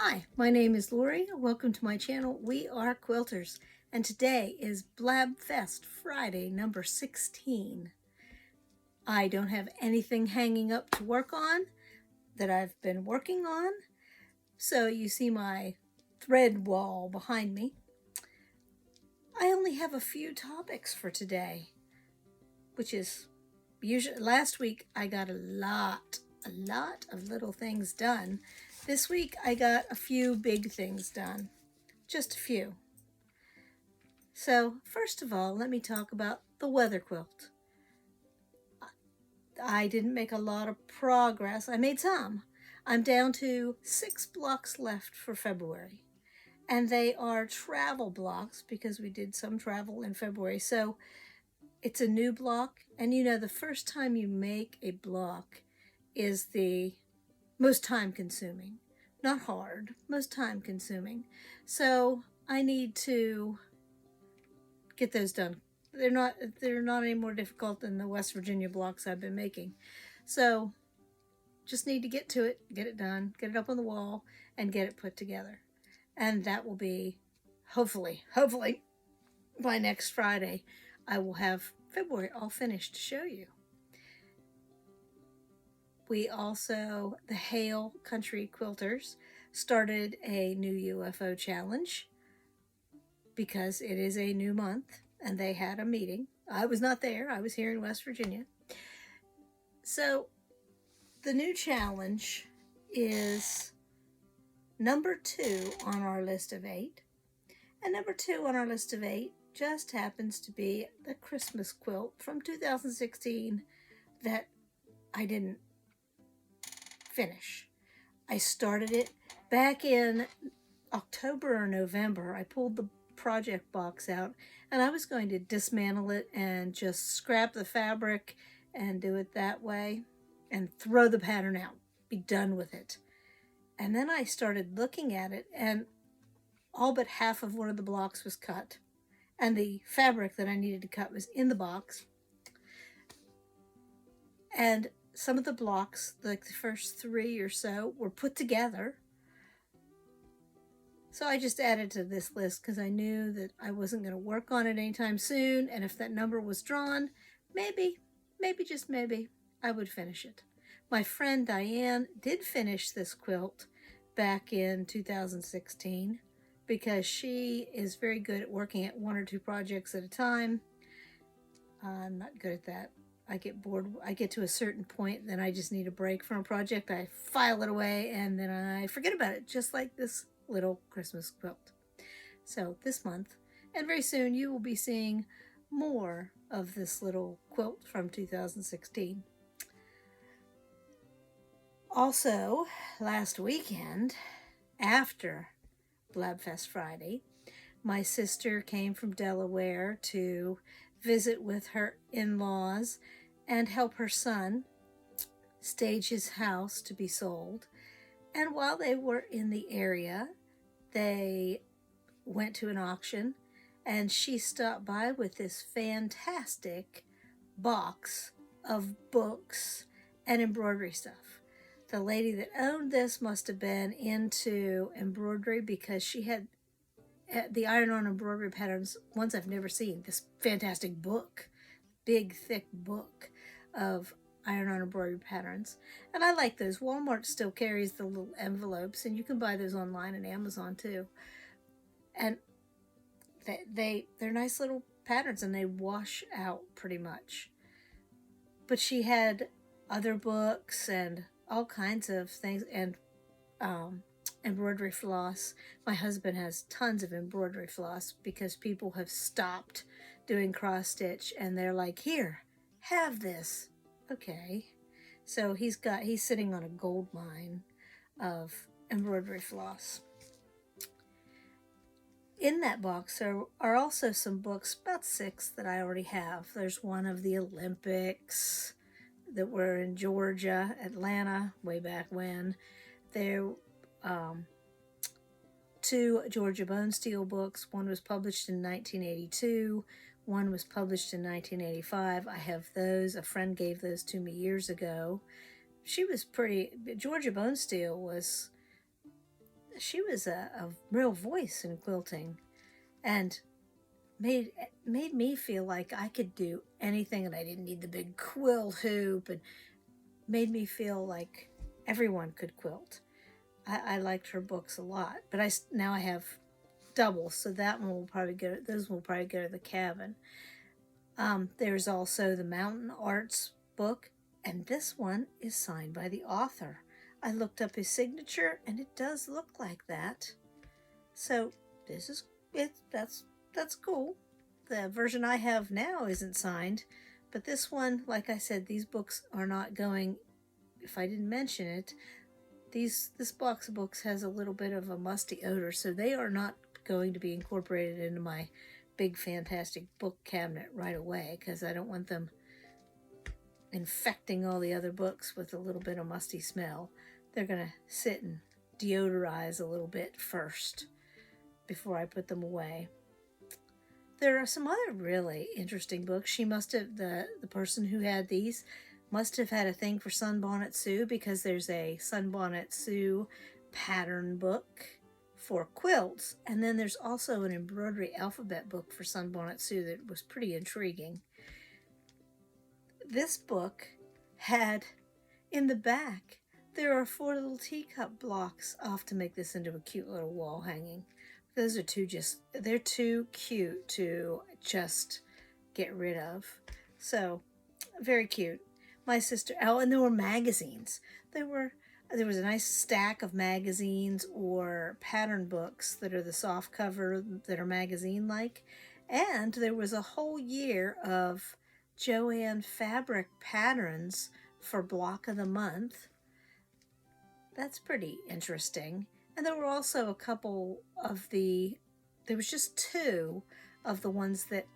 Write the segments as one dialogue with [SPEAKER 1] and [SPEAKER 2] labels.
[SPEAKER 1] Hi, my name is Lori. Welcome to my channel. We are quilters, and today is Blabfest Friday number 16. I don't have anything hanging up to work on that I've been working on, so you see my thread wall behind me. I only have a few topics for today, which is usually last week I got a lot of little things done. This week I got a few big things done, just a few. So first of all, let me talk about the weather quilt. I didn't make a lot of progress. I made some. I'm down to 6 blocks left for February. And they are travel blocks because we did some travel in February. So it's a new block. And you know, the first time you make a block is the most time consuming. Not hard, most time consuming. So I need to get those done. They're not any more difficult than the West Virginia blocks I've been making. So just need to get to it, get it done, get it up on the wall, and get it put together. And that will be hopefully by next Friday, I will have February all finished to show you. We also, the Hale Country Quilters, started a new UFO challenge because it is a new month and they had a meeting. I was not there, I was here in West Virginia. So the new challenge is number 2 on our list of 8. And number 2 on our list of 8 just happens to be the Christmas quilt from 2016 that I didn't finish. I started it back in October or November. I pulled the project box out and I was going to dismantle it and just scrap the fabric and do it that way and throw the pattern out, be done with it. And then I started looking at it and all but half of one of the blocks was cut and the fabric that I needed to cut was in the box. And some of the blocks, like the first 3 or so, were put together. So I just added to this list because I knew that I wasn't going to work on it anytime soon. And if that number was drawn, maybe, just maybe, I would finish it. My friend Diane did finish this quilt back in 2016 because she is very good at working at 1 or 2 projects at a time. I'm not good at that. I get bored. I get to a certain point, then I just need a break from a project. I file it away, and then I forget about it, just like this little Christmas quilt. So this month, and very soon, you will be seeing more of this little quilt from 2016. Also, last weekend, after Blabfest Friday, my sister came from Delaware to visit with her in-laws and help her son stage his house to be sold. And while they were in the area, they went to an auction and she stopped by with this fantastic box of books and embroidery stuff. The lady that owned this must have been into embroidery because she had the iron-on embroidery patterns, ones I've never seen. This fantastic book, big, thick book of iron-on embroidery patterns. And I like those. Walmart still carries the little envelopes, and you can buy those online and Amazon too. And they're nice little patterns, and they wash out pretty much. But she had other books and all kinds of things, and embroidery floss. My husband has tons of embroidery floss because people have stopped doing cross stitch and they're like, here, have this. Okay. So he's sitting on a gold mine of embroidery floss. In that box are also some books, about 6 that I already have. There's one of the Olympics that were in Georgia, Atlanta, way back when. There 2 Georgia Bone Steel books. One was published in 1982. One was published in 1985. I have those. A friend gave those to me years ago. She was pretty... Georgia Bone Steel was... she was a real voice in quilting, and made made me feel like I could do anything, and I didn't need the big quilt hoop, and made me feel like everyone could quilt. I liked her books a lot, but now I have double, so that one will probably go. Those will probably go to the cabin. There's also the Mountain Arts book, and this one is signed by the author. I looked up his signature, and it does look like that. So this is it. That's cool. The version I have now isn't signed, but this one, like I said, these books are not going. If I didn't mention it, this box of books has a little bit of a musty odor, so they are not going to be incorporated into my big fantastic book cabinet right away, because I don't want them infecting all the other books with a little bit of musty smell. They're going to sit and deodorize a little bit first before I put them away. There are some other really interesting books. She must have, the person who had these must have had a thing for Sunbonnet Sue, because there's a Sunbonnet Sue pattern book for quilts, and then there's also an embroidery alphabet book for Sunbonnet Sue that was pretty intriguing. This book had, in the back, there are 4 little teacup blocks. I'll have to make this into a cute little wall hanging. Those are they're too cute to just get rid of. So, very cute. My sister, and there were magazines. There was a nice stack of magazines or pattern books that are the soft cover that are magazine-like. And there was a whole year of Joanne fabric patterns for block of the month. That's pretty interesting. And there were also a couple of there was just 2 of the ones that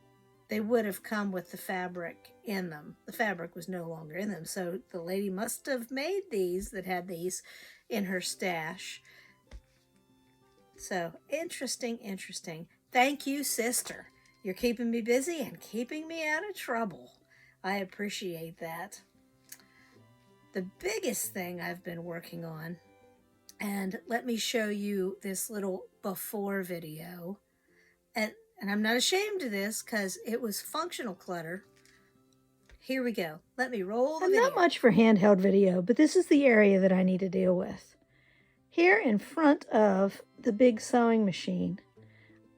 [SPEAKER 1] they would have come with the fabric in them. The fabric was no longer in them, so the lady must have made these that had these in her stash. So, interesting. Thank you, sister. You're keeping me busy and keeping me out of trouble. I appreciate that. The biggest thing I've been working on, and let me show you this little before video. And I'm not ashamed of this because it was functional clutter. Here we go. Let me roll the video. I'm not much for handheld video, but this is the area that I need to deal with. Here in front of the big sewing machine,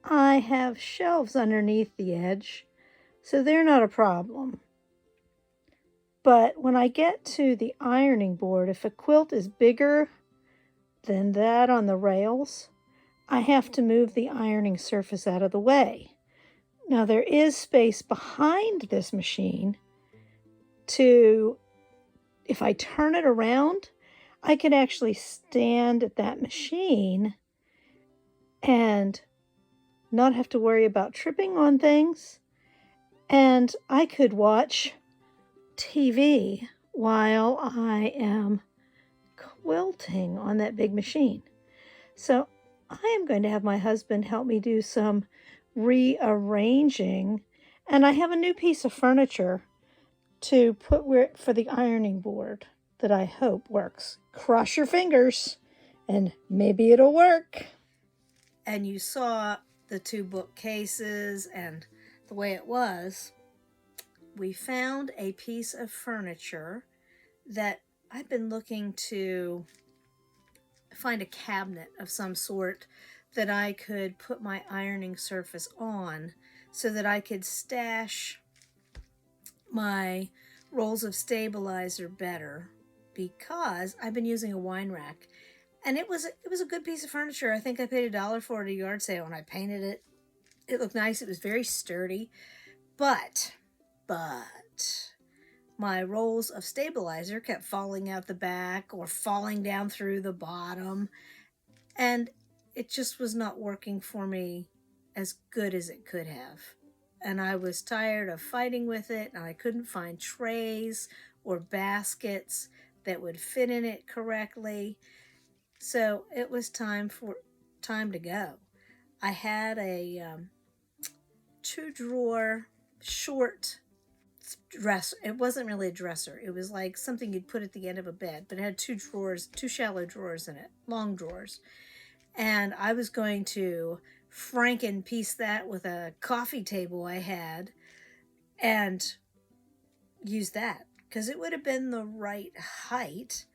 [SPEAKER 1] I have shelves underneath the edge, so they're not a problem. But when I get to the ironing board, if a quilt is bigger than that on the rails, I have to move the ironing surface out of the way. Now there is space behind this machine to, if I turn it around, I could actually stand at that machine and not have to worry about tripping on things. And I could watch TV while I am quilting on that big machine. So I am going to have my husband help me do some rearranging, and I have a new piece of furniture to put for the ironing board that I hope works. Cross your fingers, and maybe it'll work. And you saw the 2 bookcases and the way it was. We found a piece of furniture that I've been looking to find a cabinet of some sort that I could put my ironing surface on so that I could stash my rolls of stabilizer better, because I've been using a wine rack, and it was a good piece of furniture. I think I paid $1 for it at a yard sale, and I painted it. It looked nice. It was very sturdy, but my rolls of stabilizer kept falling out the back or falling down through the bottom, and it just was not working for me as good as it could have. And I was tired of fighting with it, and I couldn't find trays or baskets that would fit in it correctly. So it was time to go. I had a 2-drawer short dresser. It wasn't really a dresser. It was like something you'd put at the end of a bed, but it had 2 drawers, 2 shallow drawers in it, long drawers. And I was going to Franken piece that with a coffee table I had and use that because it would have been the right height.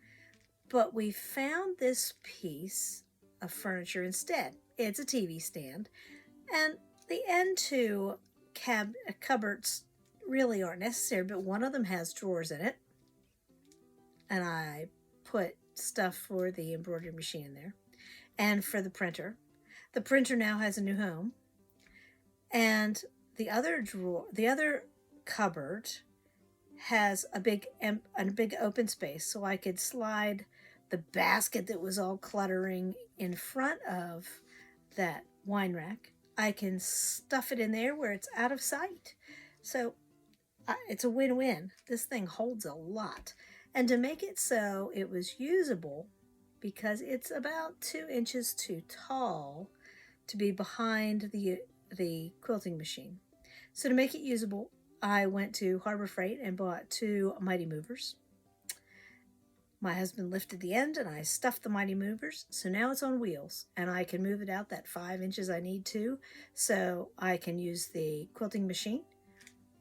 [SPEAKER 1] But we found this piece of furniture instead. It's a TV stand, and the end two cupboards really aren't necessary, but one of them has drawers in it, and I put stuff for the embroidery machine in there and for the printer. The printer now has a new home, and the other cupboard has a big open space, so I could slide the basket that was all cluttering in front of that wine rack. I can stuff it in there where it's out of sight. So it's a win-win. This thing holds a lot. And to make it so it was usable, because it's about 2 inches too tall to be behind the quilting machine. So to make it usable, I went to Harbor Freight and bought 2 Mighty Movers. My husband lifted the end and I stuffed the Mighty Movers. So now it's on wheels and I can move it out that 5 inches I need to, so I can use the quilting machine.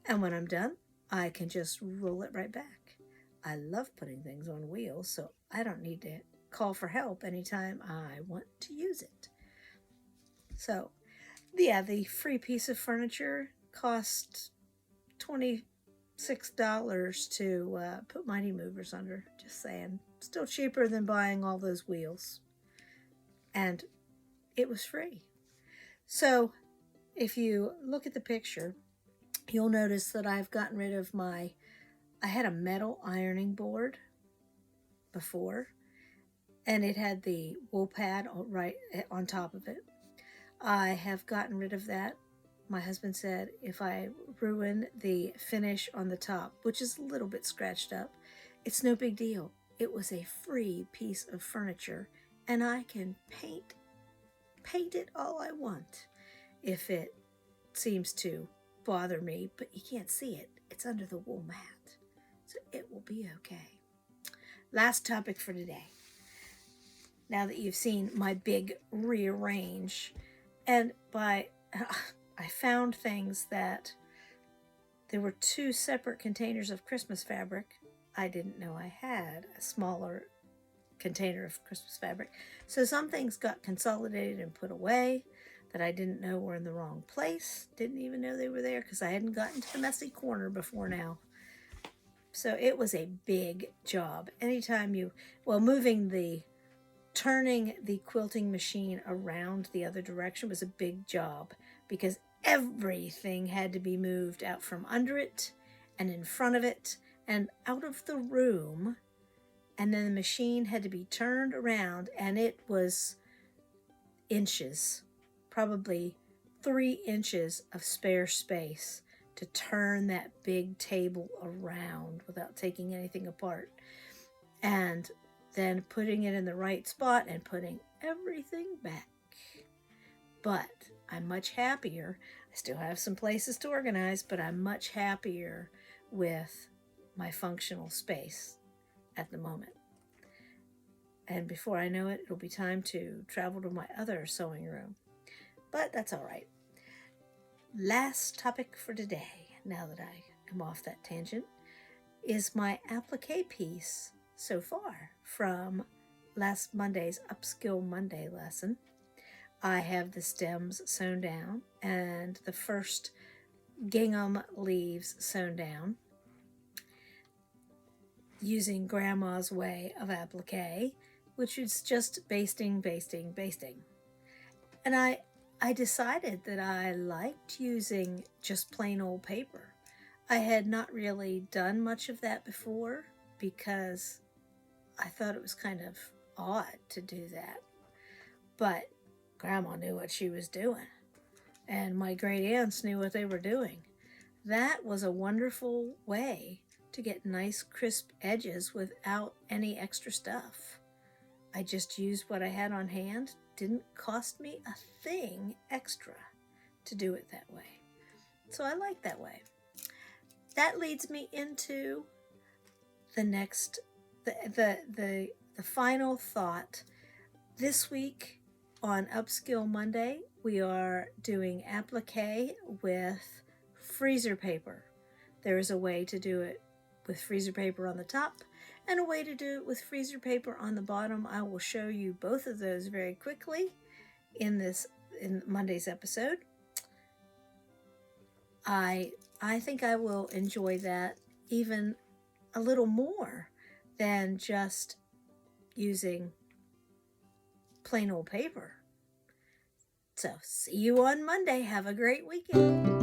[SPEAKER 1] And when I'm done, I can just roll it right back. I love putting things on wheels, so I don't need to call for help anytime I want to use it. So, yeah, the free piece of furniture cost $26 to put Mighty Movers under. Just saying. Still cheaper than buying all those wheels. And it was free. So, if you look at the picture, you'll notice that I've gotten rid of I had a metal ironing board before, and it had the wool pad right on top of it. I have gotten rid of that. My husband said if I ruin the finish on the top, which is a little bit scratched up, it's no big deal. It was a free piece of furniture, and I can paint it all I want if it seems to bother me, but you can't see it. It's under the wool mat, so it will be okay. Last topic for today. Now that you've seen my big rearrange, and I found things that there were 2 separate containers of Christmas fabric. I didn't know I had a smaller container of Christmas fabric. So some things got consolidated and put away that I didn't know were in the wrong place. Didn't even know they were there because I hadn't gotten to the messy corner before now. So it was a big job. Turning the quilting machine around the other direction was a big job because everything had to be moved out from under it and in front of it and out of the room, and then the machine had to be turned around, and it was inches, probably 3 inches of spare space to turn that big table around without taking anything apart, and then putting it in the right spot and putting everything back. But I'm much happier. I still have some places to organize, but I'm much happier with my functional space at the moment. And before I know it, it'll be time to travel to my other sewing room. But that's all right. Last topic for today, now that I am off that tangent, is my applique piece so far from last Monday's Upskill Monday lesson. I have the stems sewn down and the first gingham leaves sewn down using Grandma's way of applique, which is just basting. And I decided that I liked using just plain old paper. I had not really done much of that before because I thought it was kind of odd to do that. But Grandma knew what she was doing, and my great aunts knew what they were doing. That was a wonderful way to get nice crisp edges without any extra stuff. I just used what I had on hand. Didn't cost me a thing extra to do it that way. So I like that way. That leads me into the next, the final thought. This week on Upskill Monday, we are doing applique with freezer paper. There is a way to do it with freezer paper on the top and a way to do it with freezer paper on the bottom. I will show you both of those very quickly in Monday's episode. I think I will enjoy that even a little more than just using plain old paper. So see you on Monday. Have a great weekend.